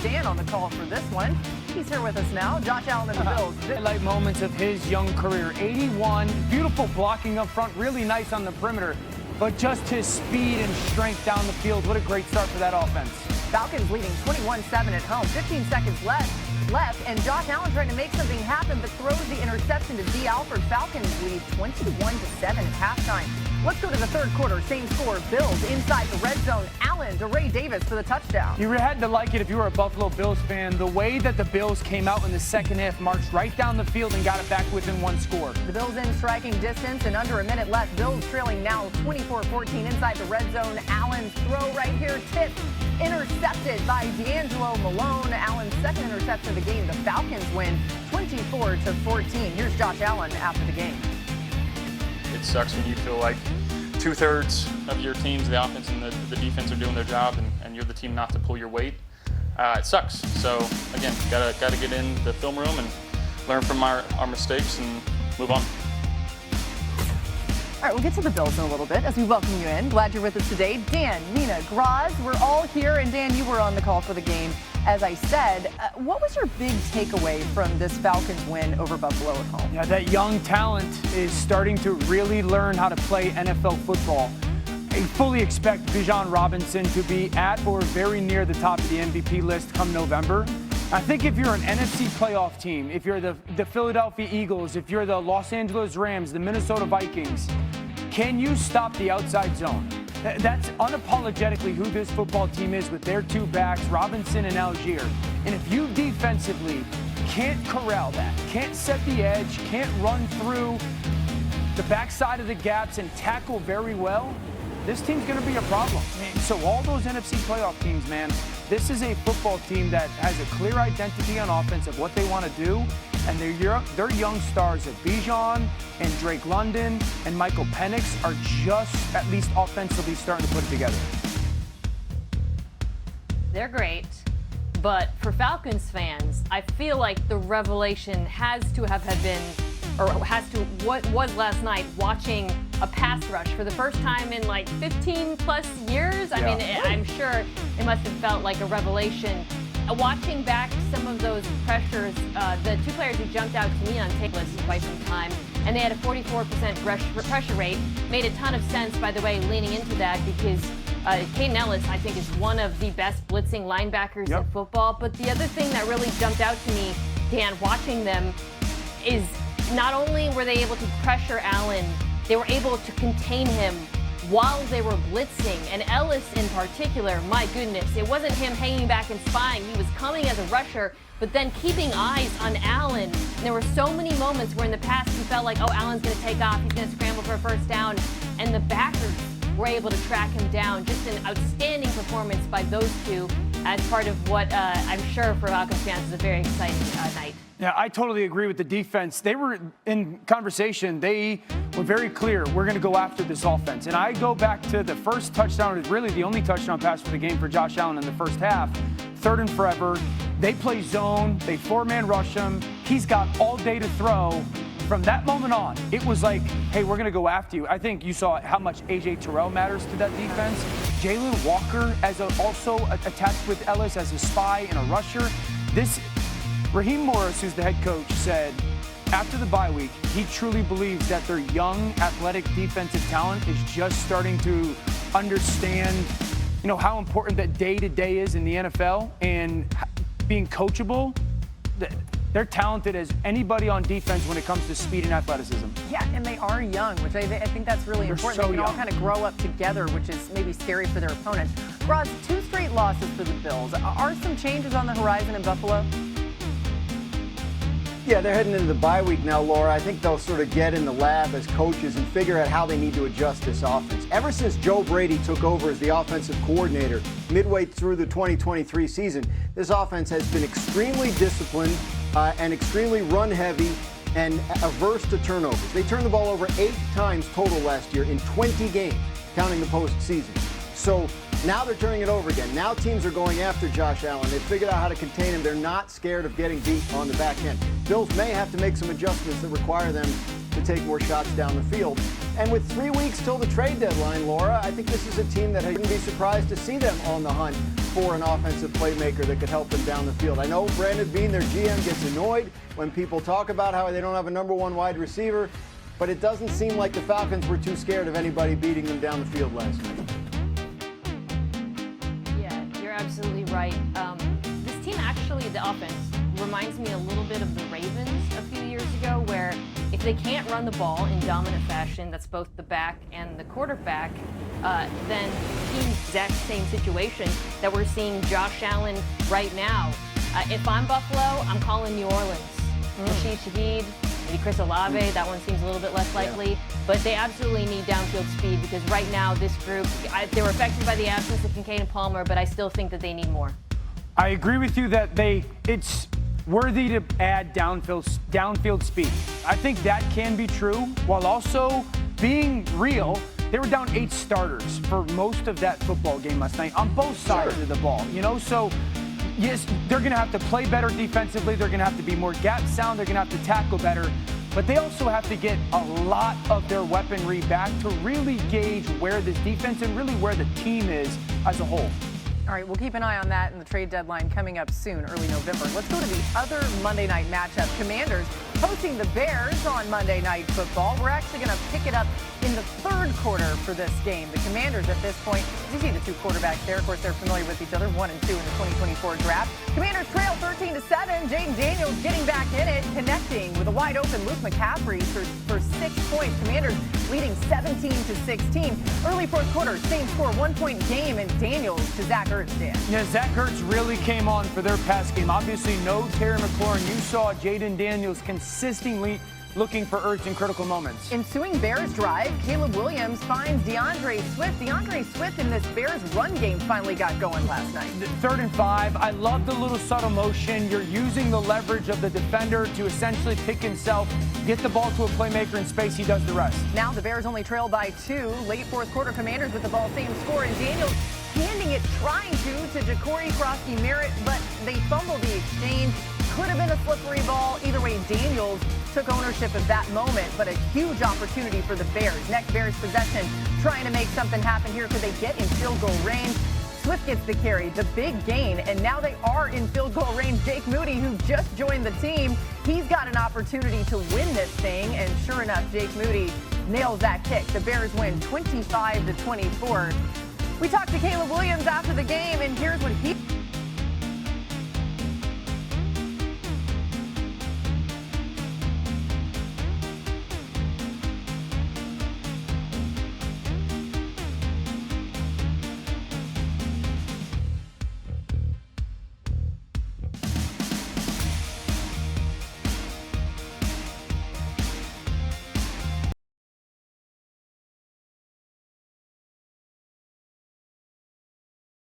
Dan on the call for this one. He's here with us now. Josh Allen and the Bills. Highlight moments of his young career. 81, beautiful blocking up front, really nice on the perimeter. But just his speed and strength down the field, what a great start for that offense. Falcons leading 21-7 at home. 15 seconds left, and Josh Allen trying to make something happen, but throws the interception to D. Alford. Falcons lead 21-7 at halftime. Let's go to the third quarter. Same score. Bills inside the red zone. Allen to Ray Davis for the touchdown. You had to like it if you were a Buffalo Bills fan. The way that the Bills came out in the second half, marched right down the field and got it back within one score. The Bills in striking distance and under a minute left. Bills trailing now 24-14 inside the red zone. Allen's throw right here, tipped, intercepted by D'Angelo Malone. Allen's second interception of the game. The Falcons win 24-14. Here's Josh Allen after the game. It sucks when you feel like two-thirds of your teams, the offense and the defense, are doing their job, and you're the team not to pull your weight. It sucks. So again, gotta get in the film room and learn from our mistakes and move on. All right, we'll get to the Bills in a little bit as we welcome you in. Glad you're with us today. Dan, Nina, Graz, we're all here. And Dan, you were on the call for the game. As I said, what was your big takeaway from this Falcons win over Buffalo at home? Yeah, that young talent is starting to really learn how to play NFL football. I fully expect Bijan Robinson to be at or very near the top of the MVP list come November. I think if you're an NFC playoff team, if you're the Philadelphia Eagles, if you're the Los Angeles Rams, the Minnesota Vikings, can you stop the outside zone? That's unapologetically who this football team is with their two backs, Robinson and Algier. And if you defensively can't corral that, can't set the edge, can't run through the backside of the gaps and tackle very well, this team's going to be a problem. So all those NFC playoff teams, man, this is a football team that has a clear identity on offense of what they want to do. And their young stars of Bijan and Drake London and Michael Penix are just, at least offensively, starting to put it together. They're great, but for Falcons fans, I feel like the revelation has to been what was last night, watching a pass rush for the first time in like 15 plus years. I mean, I'm sure it must have felt like a revelation. Watching back some of those pressures, the two players who jumped out to me on tape list for quite some time, and they had a 44% pressure rate, made a ton of sense, by the way, leaning into that, because Caden Ellis, I think, is one of the best blitzing linebackers in football. But the other thing that really jumped out to me, Dan, watching them, is not only were they able to pressure Allen, they were able to contain him while they were blitzing. And Ellis in particular, my goodness, it wasn't him hanging back and spying. He was coming as a rusher, but then keeping eyes on Allen. And there were so many moments where in the past you felt like, oh, Allen's going to take off, he's going to scramble for a first down. And the backers were able to track him down. Just an outstanding performance by those two as part of what I'm sure for Falcons fans is a very exciting night. Yeah, I totally agree with the defense. They were in conversation. They were very clear. We're going to go after this offense. And I go back to the first touchdown. It was really the only touchdown pass for the game for Josh Allen in the first half. 3rd and forever. They play zone. They 4-man rush him. He's got all day to throw. From that moment on, it was like, hey, we're going to go after you. I think you saw how much A.J. Terrell matters to that defense. Jalen Walker also attached with Ellis as a spy and a rusher. Raheem Morris, who's the head coach, said after the bye week, he truly believes that their young, athletic defensive talent is just starting to understand, how important that day-to-day is in the NFL and being coachable. They're talented as anybody on defense when it comes to speed and athleticism. Yeah, and they are young, which I think that's really important. They can all kind of grow up together, which is maybe scary for their opponents. Roz, 2 straight losses for the Bills. Are some changes on the horizon in Buffalo? Yeah, they're heading into the bye week now, Laura. I think they'll sort of get in the lab as coaches and figure out how they need to adjust this offense. Ever since Joe Brady took over as the offensive coordinator midway through the 2023 season, this offense has been extremely disciplined and extremely run-heavy and averse to turnovers. They turned the ball over 8 times total last year in 20 games, counting the postseason. So now they're turning it over again. Now teams are going after Josh Allen. They've figured out how to contain him. They're not scared of getting beat on the back end. Bills may have to make some adjustments that require them to take more shots down the field. And with 3 weeks till the trade deadline, Laura, I think this is a team that I wouldn't be surprised to see them on the hunt for an offensive playmaker that could help them down the field. I know Brandon Beane, their GM, gets annoyed when people talk about how they don't have a number one wide receiver, but it doesn't seem like the Falcons were too scared of anybody beating them down the field last night. Yeah, you're absolutely right. This team actually, the offense, reminds me a little bit of the Ravens a few years ago, where if they can't run the ball in dominant fashion, that's both the back and the quarterback, then the exact same situation that we're seeing Josh Allen right now. If I'm Buffalo, I'm calling New Orleans. Rashid Shaheed, maybe Chris Olave, that one seems a little bit less likely. Yeah. But they absolutely need downfield speed, because right now this group, they were affected by the absence of Kincaid and Palmer, but I still think that they need more. I agree with you that it's worthy to add downfield speed. I think that can be true, while also being real. They were down 8 starters for most of that football game last night on both sides of the ball, so yes, they're going to have to play better defensively. They're going to have to be more gap sound. They're going to have to tackle better. But they also have to get a lot of their weaponry back to really gauge where this defense and really where the team is as a whole. All right, we'll keep an eye on that in the trade deadline coming up soon, early November. Let's go to the other Monday night matchup. Commanders hosting the Bears on Monday Night Football. We're actually going to pick it up in the third quarter for this game. The Commanders at this point, you see the two quarterbacks there. Of course, they're familiar with each other, 1 and 2 in the 2024 draft. Commanders trail 13-7. Jayden Daniels getting back in it, connecting with a wide open Luke McCaffrey for 6 points. Commanders leading 17-16. Early fourth quarter, same score, 1-point game, and Daniels to Zach Ertz, Dan. Yeah, Zach Ertz really came on for their pass game. Obviously, no Terry McLaurin. You saw Jayden Daniels consistently looking for Ertz in critical moments. Ensuing Bears drive, Caleb Williams finds DeAndre Swift. DeAndre Swift in this Bears run game finally got going last night. 3rd and 5. I love the little subtle motion. You're using the leverage of the defender to essentially pick himself, get the ball to a playmaker in space. He does the rest. Now the Bears only trail by 2. Late fourth quarter, Commanders with the ball, same score, and Daniels handing it, trying to Jacory Crosby-Merritt, but they fumble the exchange. Could have been a slippery ball. Either way, Daniels took ownership of that moment, but a huge opportunity for the Bears. Next Bears possession, trying to make something happen here. Could they get in field goal range? Swift gets the carry, the big gain, and now they are in field goal range. Jake Moody, who just joined the team, he's got an opportunity to win this thing, and sure enough, Jake Moody nails that kick. The Bears win 25-24. We talked to Caleb Williams after the game, and